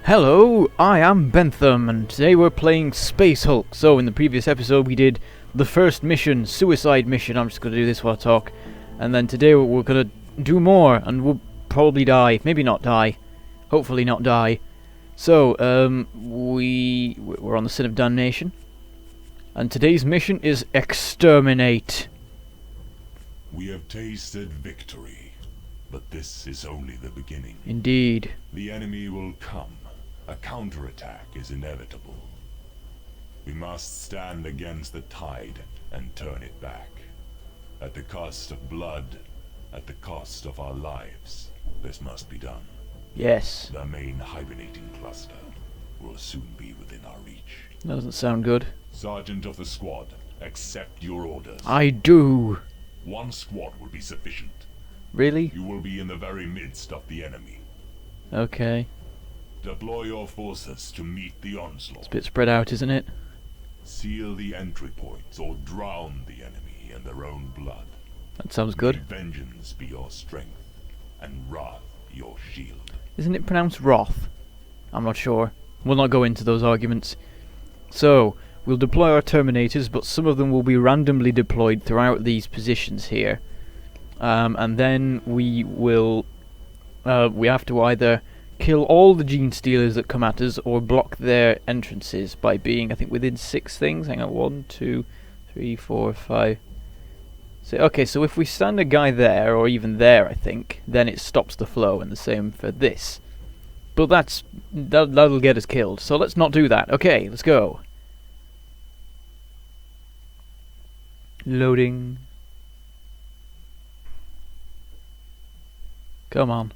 Hello, I am Bentham, and today we're playing Space Hulk. So in the previous episode we did the first mission, suicide mission. I'm just going to do this while I talk. And then today we're going to do more, and we'll probably die. Maybe not die. Hopefully not die. So, we're on the Sin of Damnation. And today's mission is Exterminate. We have tasted victory, but this is only the beginning. Indeed. The enemy will come. A counterattack is inevitable. We must stand against the tide and turn it back. At the cost of blood, at the cost of our lives, this must be done. Yes. The main hibernating cluster will soon be within our reach. That doesn't sound good. Sergeant of the squad, accept your orders. I do. One squad will be sufficient. Really? You will be in the very midst of the enemy. Okay. Deploy your forces to meet the onslaught. It's a bit spread out, isn't it? Seal the entry points or drown the enemy in their own blood. That sounds good. May vengeance be your strength, and wrath your shield. Isn't it pronounced Wrath? I'm not sure. We'll not go into those arguments. So, we'll deploy our Terminators, but some of them will be randomly deployed throughout these positions here. And then we will... we have to either kill all the genestealers that come at us, or block their entrances by being, I think, within 6 things. Hang on, 1, 2, 3, 4, 5... okay, so if we stand a guy there, or even there, I think, then it stops the flow, and the same for this. But that'll get us killed, so let's not do that. Okay, let's go. Loading. Come on.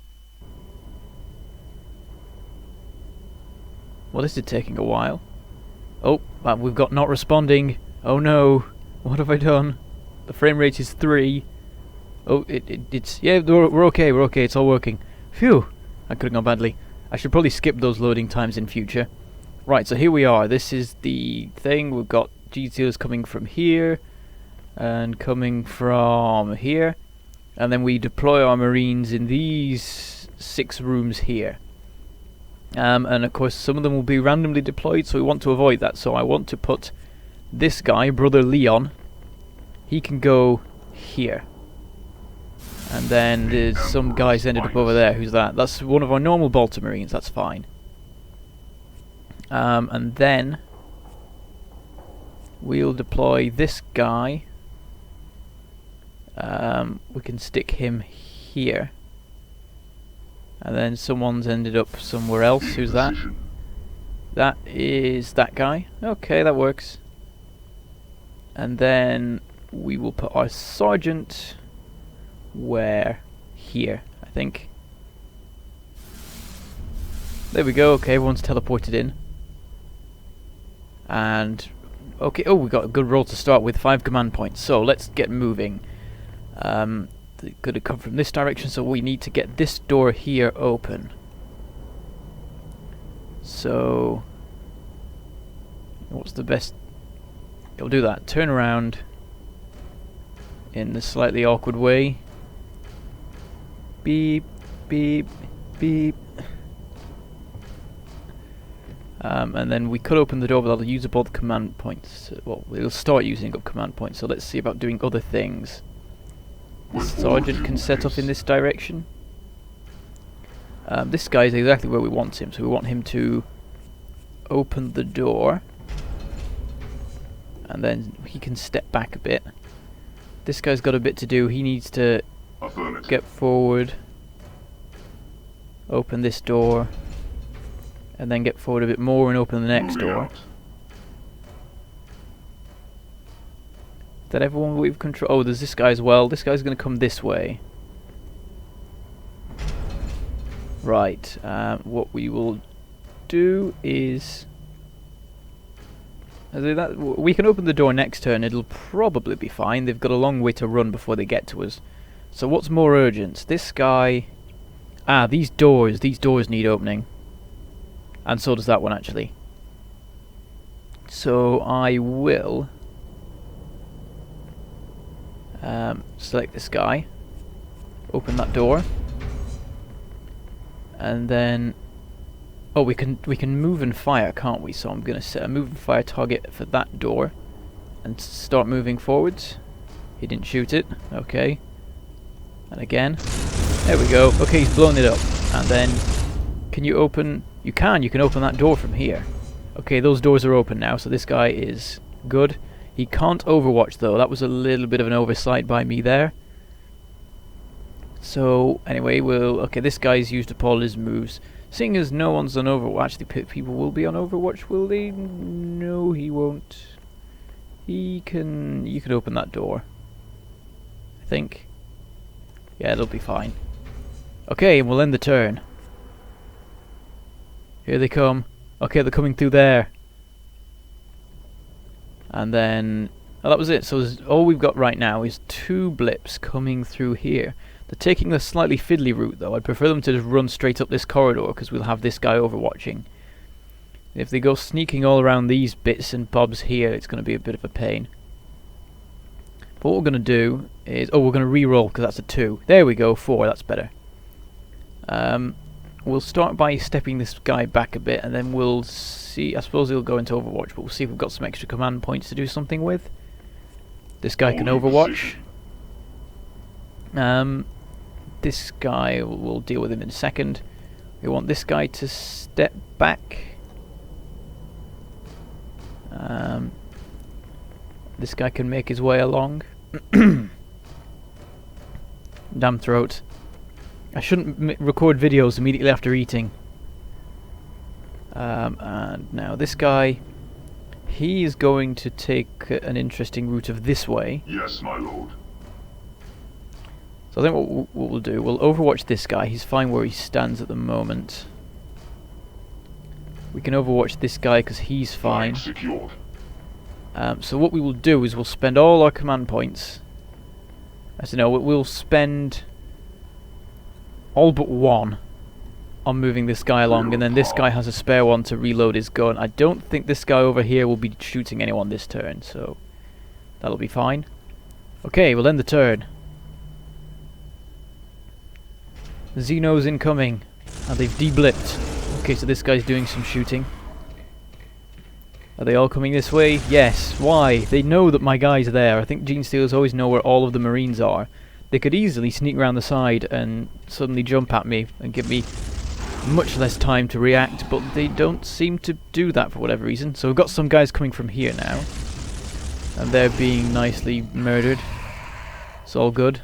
Well, this is taking a while. Oh, we've got not responding. Oh no, what have I done? The frame rate is 3. Oh, it's... yeah, we're okay, it's all working. Phew, that could have gone badly. I should probably skip those loading times in future. Right, so here we are. This is the thing. We've got genestealers coming from here, and coming from here. And then we deploy our marines in these 6 rooms here. And of course some of them will be randomly deployed, so we want to avoid that. So I want to put this guy, Brother Leon, he can go here. And then there's some guys ended up over there. Who's that? That's one of our normal Bolter Marines, that's fine. And then we'll deploy this guy. We can stick him here. And then someone's ended up somewhere else. Who's that? That is that guy. Okay, that works. And then we will put our sergeant where? Here, I think. There we go. Okay, everyone's teleported in. And okay, oh, we got a good roll to start with, 5 command points. So let's get moving. They could have come from this direction, so we need to get this door here open. So what's the best? I'll do that. Turn around in the slightly awkward way. Beep, beep, beep. And then we could open the door, but that'll use up all the command points. Well, it'll start using up command points, so let's see about doing other things. The sergeant can set off in this direction. This guy is exactly where we want him, so we want him to open the door. And then he can step back a bit. This guy's got a bit to do. He needs to get forward, open this door, and then get forward a bit more and open the next door. That everyone we've control. Oh, there's this guy as well. This guy's going to come this way. Right. What we will do is... we can open the door next turn. It'll probably be fine. They've got a long way to run before they get to us. So what's more urgent? This guy... these doors. These doors need opening. And so does that one, actually. So I will... select this guy, open that door, and then Oh, we can move and fire, can't we? So I'm gonna set a move and fire target for that door, and start moving forwards. He didn't shoot it. Okay. And again. There we go. Okay, he's blown it up. And then, can you open? You can open that door from here. Okay, those doors are open now, so this guy is good. He can't overwatch though. That was a little bit of an oversight by me there. So anyway, okay, this guy's used up all his moves. Seeing as no one's on Overwatch, actually people will be on Overwatch, will they? No, he won't. You can open that door, I think. Yeah, it'll be fine. Okay, and we'll end the turn. Here they come. Okay, they're coming through there. And then... oh, that was it. So all we've got right now is 2 blips coming through here. They're taking the slightly fiddly route, though. I'd prefer them to just run straight up this corridor, because we'll have this guy overwatching. If they go sneaking all around these bits and bobs here, it's going to be a bit of a pain. But what we're going to do is... oh, we're going to re-roll, because that's a 2. There we go, 4. That's better. We'll start by stepping this guy back a bit, and then we'll see... I suppose he'll go into Overwatch, but we'll see if we've got some extra command points to do something with. This guy can Overwatch. This guy, we'll deal with him in a second. We want this guy to step back. This guy can make his way along. Damn throat. I shouldn't record videos immediately after eating. And now this guy, he is going to take an interesting route of this way. Yes, my lord. So I think what we'll do, we'll overwatch this guy. He's fine where he stands at the moment. We can overwatch this guy because he's fine. Secured. So what we will do is we'll spend all our command points. As you know, we'll spend all but 1 on moving this guy along, and then this guy has a spare 1 to reload his gun. I don't think this guy over here will be shooting anyone this turn, so that'll be fine. Okay, we'll end the turn. Xenos incoming, and they've de-blipped. Okay, so this guy's doing some shooting. Are they all coming this way? Yes. Why? They know that my guy's there. I think genestealers always know where all of the Marines are. They could easily sneak around the side and suddenly jump at me and give me much less time to react, but they don't seem to do that for whatever reason. So we've got some guys coming from here now, and they're being nicely murdered. It's all good.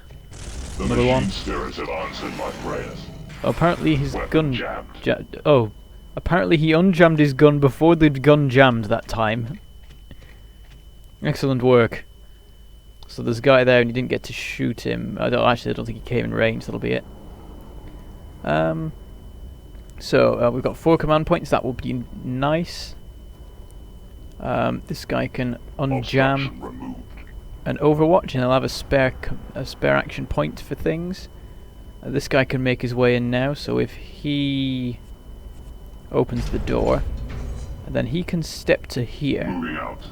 Another one. Have answered my prayers. Apparently his gun... oh. Apparently he unjammed his gun before the gun jammed that time. Excellent work. So there's a guy there and you didn't get to shoot him. I don't think he came in range, that'll be it. So we've got 4 command points, that will be nice. This guy can unjam and overwatch, and he'll have a spare action point for things. This guy can make his way in now, so if he opens the door, and then he can step to here. Moving out.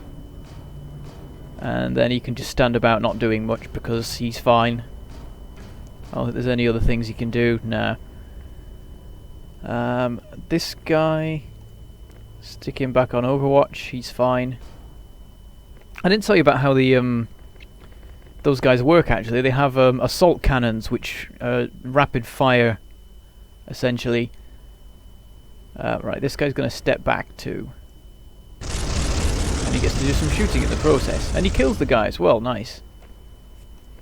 And then he can just stand about not doing much because he's fine. I don't think there's any other things he can do. Nah. This guy, stick him back on Overwatch, he's fine. I didn't tell you about how the those guys work actually. They have assault cannons which rapid fire essentially. Right, this guy's going to step back too. And he gets to do some shooting in the process. And he kills the guy as well, nice.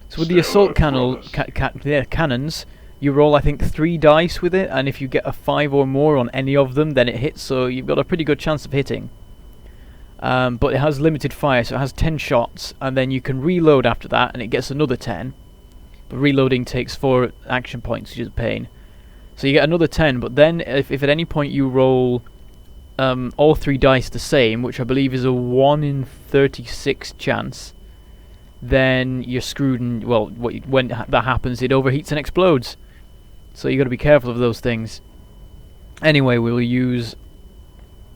So with the assault cannons, you roll I think 3 dice with it, and if you get a 5 or more on any of them, then it hits, so you've got a pretty good chance of hitting. But it has limited fire, so it has 10 shots, and then you can reload after that, and it gets another 10. But reloading takes 4 action points, which is a pain. So you get another 10, but then if at any point you roll all 3 dice the same, which I believe is a 1 in 36 chance, then you're screwed, and, well, when that happens, it overheats and explodes. So you got to be careful of those things. Anyway, we'll use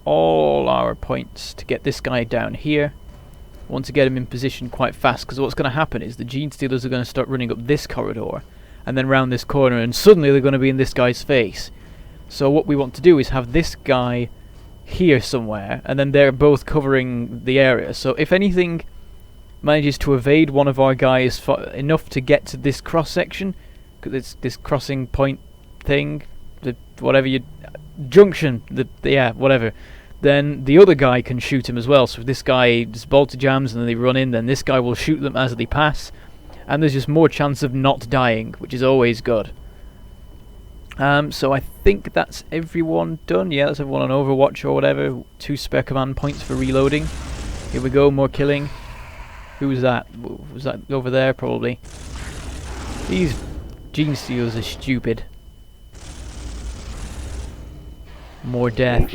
all our points to get this guy down here. I want to get him in position quite fast, because what's going to happen is the genestealers are going to start running up this corridor, and then round this corner, and suddenly they're going to be in this guy's face. So what we want to do is have this guy here somewhere, and then they're both covering the area. So if anything manages to evade one of our guys enough to get to this cross section, because it's this crossing point thing, junction, yeah, whatever, then the other guy can shoot him as well. So if this guy just bolter jams and then they run in, then this guy will shoot them as they pass, and there's just more chance of not dying, which is always good. So I think that's everyone done. Yeah, that's everyone on Overwatch or whatever. 2 spare command points for reloading. Here we go, more killing. Who was that? Was that over there? Probably. These genestealers are stupid. More death.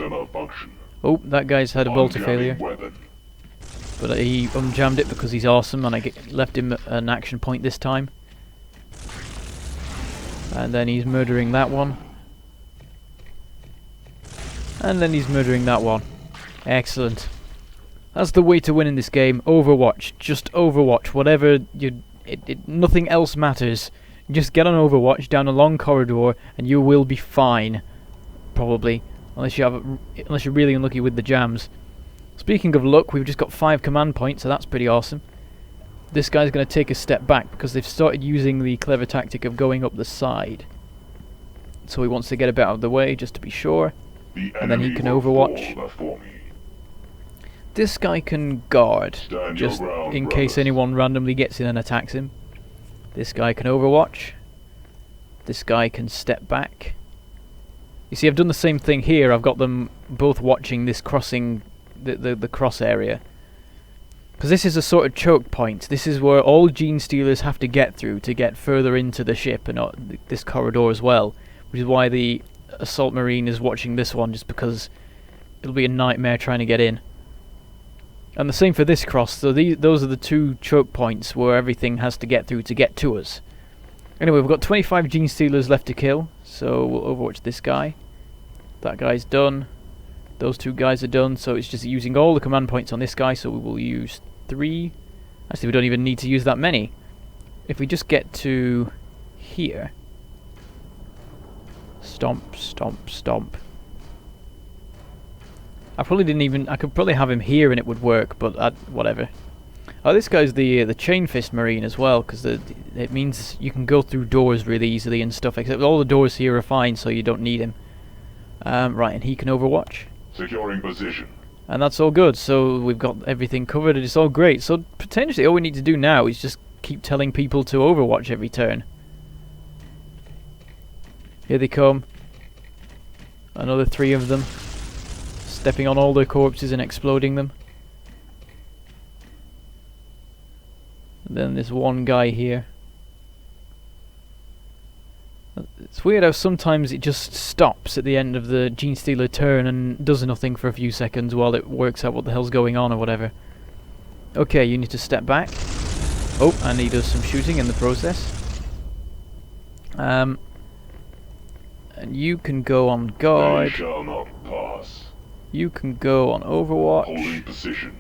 Oh, that guy's had a bolter failure. But he unjammed it because he's awesome, and I left him an action point this time. And then he's murdering that one. And then he's murdering that one. Excellent. That's the way to win in this game. Overwatch. Just Overwatch. Whatever nothing else matters. Just get on Overwatch down a long corridor and you will be fine. Probably. Unless you're really unlucky with the jams. Speaking of luck, we've just got 5 command points, so that's pretty awesome. This guy's going to take a step back because they've started using the clever tactic of going up the side. So he wants to get a bit out of the way just to be sure. And then he can Overwatch. This guy can guard, just in case anyone randomly gets in and attacks him. This guy can Overwatch. This guy can step back. You see, I've done the same thing here. I've got them both watching this crossing, the cross area. Because this is a sort of choke point. This is where all genestealers have to get through to get further into the ship and this corridor as well. Which is why the assault marine is watching this one, just because it'll be a nightmare trying to get in. And the same for this cross. So those are the 2 choke points where everything has to get through to get to us. Anyway, we've got 25 genestealers left to kill. So we'll Overwatch this guy. That guy's done. Those 2 guys are done, so it's just using all the command points on this guy, so we will use 3. Actually, we don't even need to use that many. If we just get to here. Stomp, stomp, stomp. I could probably have him here and it would work, but whatever. Oh, this guy's the chain fist marine as well, because it means you can go through doors really easily and stuff, except all the doors here are fine, so you don't need him. Right, and he can Overwatch. Securing position. And that's all good, so we've got everything covered and it's all great. So potentially all we need to do now is just keep telling people to Overwatch every turn. Here they come. Another 3 of them. Stepping on all their corpses and exploding them. And then there's one guy here. It's weird how sometimes it just stops at the end of the genestealer turn and does nothing for a few seconds while it works out what the hell's going on or whatever. Okay, you need to step back. Oh, and he does some shooting in the process. And you can go on guard. They shall not pass. You can go on Overwatch. Holding position.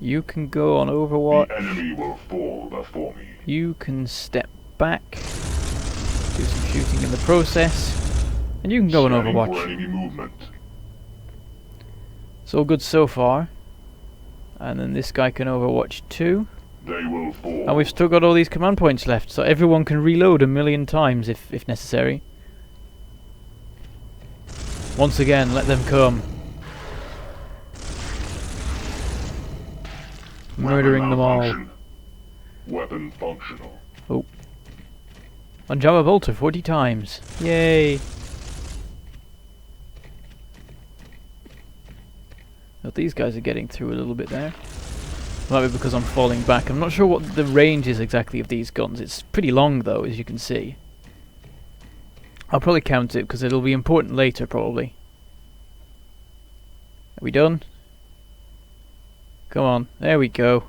You can go on Overwatch. The enemy will fall before me. You can step back. Do some shooting in the process. And you can go on Overwatch. For enemy movement. It's all good so far. And then this guy can Overwatch too. They will fall. And we've still got all these command points left, so everyone can reload 1,000,000 times if necessary. Once again, let them come. Murdering them all. Weapon functional. Oh. Unjam a bolter 40 times. Yay! But these guys are getting through a little bit there. Might be because I'm falling back. I'm not sure what the range is exactly of these guns. It's pretty long though, as you can see. I'll probably count it because it'll be important later probably. Are we done? Come on, there we go.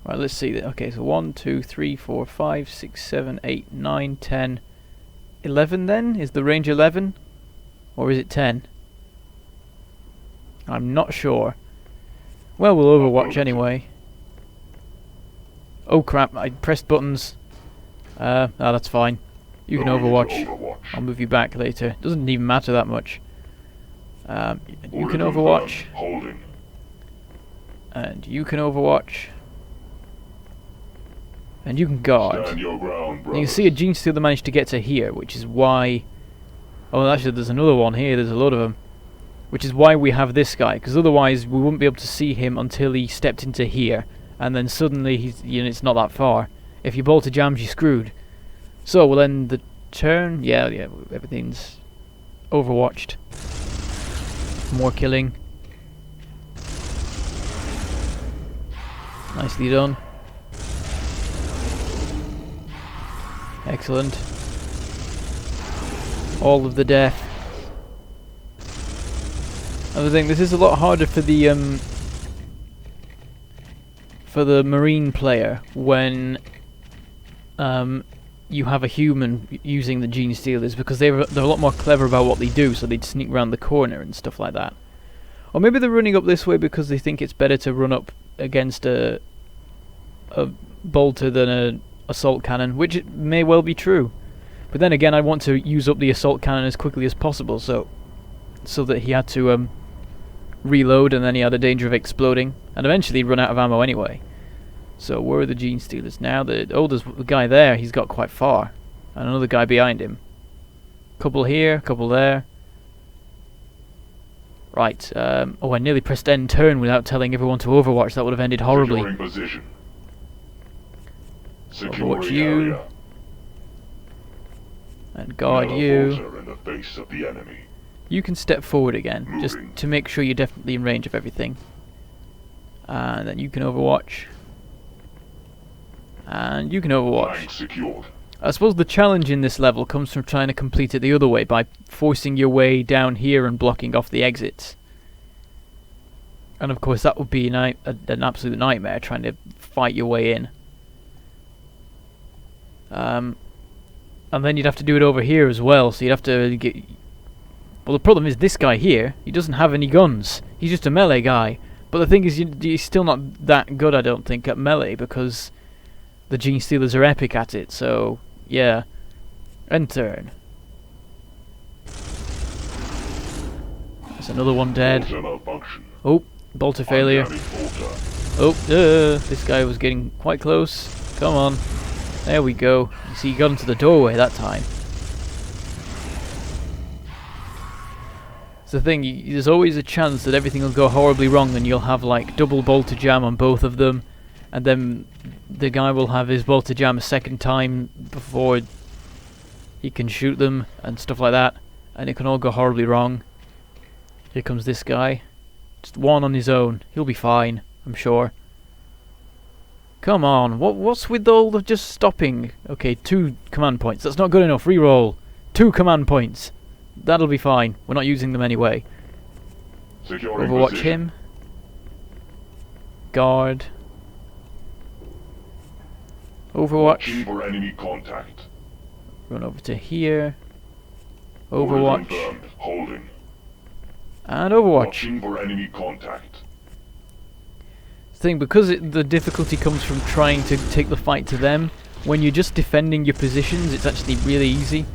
Right, let's see. Okay, so 1, 2, 3, 4, 5, 6, 7, 8, 9, 10, 11 then? Is the range 11? Or is it 10? I'm not sure. Well, we'll Overwatch anyway. Oh crap, I pressed buttons. That's fine. You can overwatch. I'll move you back later. Doesn't even matter that much. You can overwatch. Holding. And you can overwatch. And you can guard. Stand your ground, You can see a genestealer managed to get to here, which is why... Oh, actually, there's another one here. There's a lot of them. Which is why we have this guy, because otherwise we wouldn't be able to see him until he stepped into here. And then suddenly, it's not that far. If your bolter jams, you're screwed. So, we'll end the turn. Yeah, everything's overwatched. More killing. Nicely done. Excellent. All of the death. Another thing, this is a lot harder for the marine player when you have a human using the genestealers, because they're a lot more clever about what they do, so they'd sneak around the corner and stuff like that. Or maybe they're running up this way because they think it's better to run up against a bolter than an assault cannon, which it may well be true. But then again, I want to use up the assault cannon as quickly as possible, so that he had to reload, and then he had a danger of exploding, and eventually run out of ammo anyway. So where are the genestealers now? There's a guy there. He's got quite far, and another guy behind him. Couple here, couple there. Right. Oh, I nearly pressed end turn without telling everyone to overwatch. That would have ended horribly. Securing position. Overwatch you. And guard you. In the face of the enemy. You can step forward again, just to make sure you're definitely in range of everything. And then you can overwatch. And you can overwatch. Secured. I suppose the challenge in this level comes from trying to complete it the other way, by forcing your way down here and blocking off the exits. And of course that would be an absolute nightmare, trying to fight your way in. And then you'd have to do it over here as well, so you'd have to get... Well, the problem is this guy here, he doesn't have any guns. He's just a melee guy. But the thing is, he's still not that good, I don't think, at melee, because the genestealers are epic at it, so... Yeah. End turn. There's another one dead. Oh, bolter failure. Oh, this guy was getting quite close. Come on. There we go. You see, he got into the doorway that time. It's the thing, there's always a chance that everything will go horribly wrong and you'll have like double bolter jam on both of them, and then the guy will have his bolter jam a second time before he can shoot them and stuff like that, and it can all go horribly wrong. Here comes this guy. Just one on his own. He'll be fine, I'm sure. Come on, what's with all the just stopping? Okay, 2 command points. That's not good enough. Reroll. 2 command points. That'll be fine. We're not using them anyway. Overwatch him. Guard. Overwatch. For enemy contact. Run over to here. Overwatch. Holding. And overwatch. Watching for enemy contact. Thing, because the difficulty comes from trying to take the fight to them, when you're just defending your positions, it's actually really easy.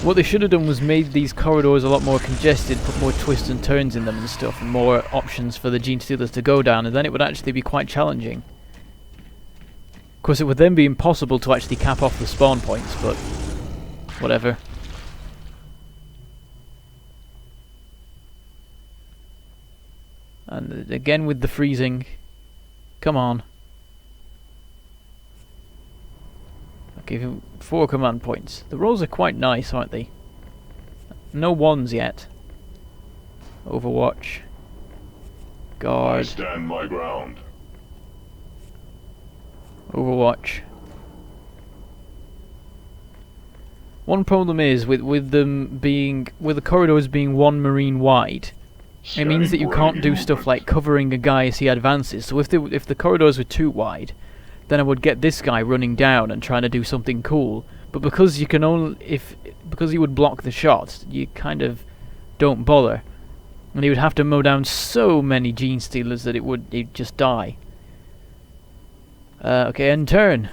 What they should have done was made these corridors a lot more congested, put more twists and turns in them and stuff, and more options for the genestealers to go down, and then it would actually be quite challenging. Of course, it would then be impossible to actually cap off the spawn points, but whatever. And again with the freezing. Come on. I'll give him 4 command points. The rolls are quite nice, aren't they? No 1s yet. Overwatch. Guard. I stand my ground. Overwatch. One problem is with the corridors being 1 marine wide. It means that you can't do stuff like covering a guy as he advances. So if the corridors were too wide, then I would get this guy running down and trying to do something cool. But because you can only because he would block the shot, you kind of don't bother, and he would have to mow down so many genestealers that he'd just die. Okay, end turn.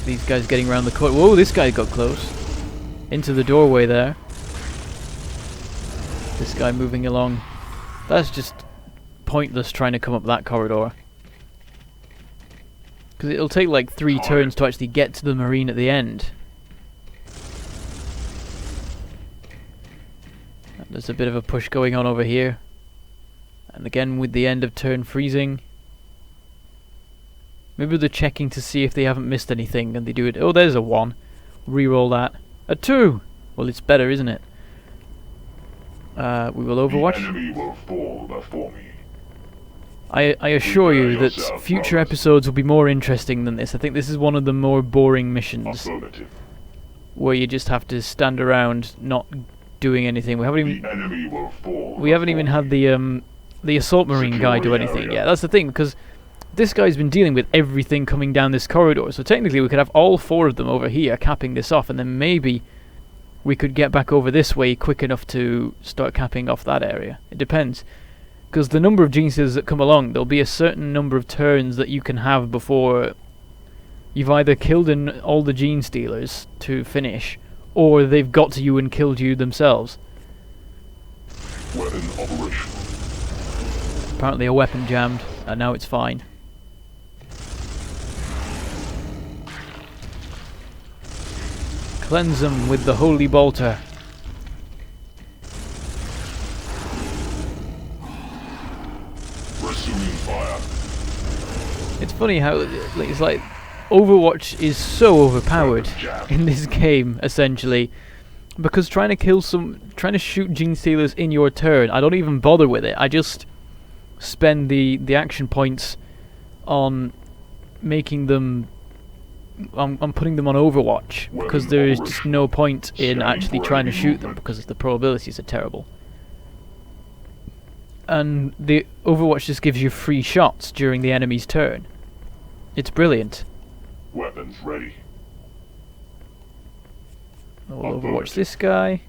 these guys getting around the corner. Whoa, this guy got close. Into the doorway there. This guy moving along. That's just pointless trying to come up that corridor. Because it'll take like 3 turns to actually get to the marine at the end. And there's a bit of a push going on over here. And again with the end of turn freezing. Maybe they're checking to see if they haven't missed anything and they do it. Oh, there's a 1. Reroll that. A 2! Well, it's better, isn't it? We will overwatch. The enemy will fall before me. I assure you that future episodes will be more interesting than this. I think this is one of the more boring missions. Where you just have to stand around not doing anything. We haven't even had the assault marine guy do anything. Yeah, that's the thing, because this guy's been dealing with everything coming down this corridor. So technically we could have all 4 of them over here capping this off, and then maybe we could get back over this way quick enough to start capping off that area. It depends. Because the number of genestealers that come along, there'll be a certain number of turns that you can have before you've either killed all the genestealers to finish, or they've got to you and killed you themselves. Weapon operational. Apparently a weapon jammed, and now it's fine. Cleanse them with the holy bolter. Fire. It's funny how it's like Overwatch is so overpowered in this game, essentially, because trying to shoot genestealers in your turn, I don't even bother with it. I just spend the action points on making them, on putting them on Overwatch, because there is just no point in actually trying to shoot them because the probabilities are terrible. And the Overwatch just gives you free shots during the enemy's turn. It's brilliant. Weapons ready. We'll overwatch this guy.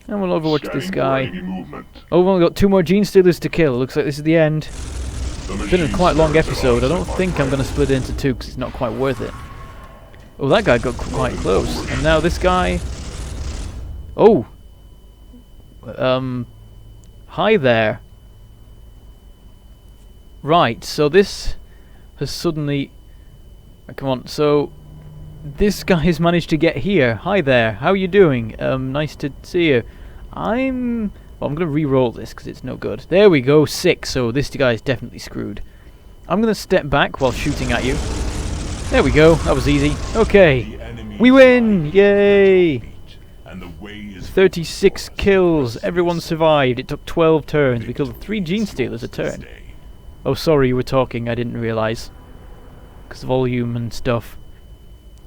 And we'll overwatch this guy. Oh, we've only got 2 more genestealers to kill. Looks like this is the end. It's been a quite long episode. I don't think I'm going to split it into 2 because it's not quite worth it. Oh, that guy got quite close. And now this guy... Oh! Hi there. Right, so this has suddenly... come on, so... this guy has managed to get here. Hi there, how are you doing? Nice to see you. Well, I'm going to re-roll this because it's no good. There we go, 6, so this guy is definitely screwed. I'm going to step back while shooting at you. There we go, that was easy. Okay, we win! Yay! 36 kills, everyone survived. It took 12 turns. We killed 3 genestealers a turn. Oh, sorry, you were talking, I didn't realise. Because of volume and stuff.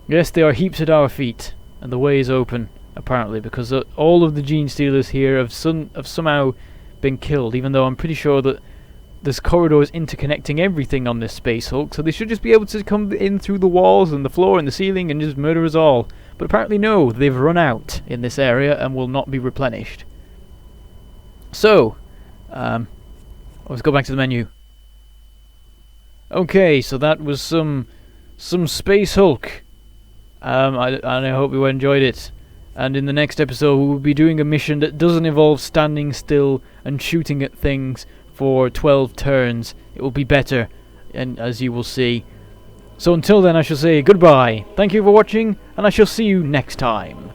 Yes, there are heaps at our feet, and the way is open, apparently, because all of the genestealers here have somehow been killed, even though I'm pretty sure that this corridor is interconnecting everything on this Space Hulk, so they should just be able to come in through the walls and the floor and the ceiling and just murder us all. But apparently no, they've run out in this area and will not be replenished. So, let's go back to the menu. Okay, so that was some Space Hulk. And I hope you enjoyed it. And in the next episode we will be doing a mission that doesn't involve standing still and shooting at things for 12 turns. It will be better, and as you will see. So until then I shall say goodbye, thank you for watching, and I shall see you next time.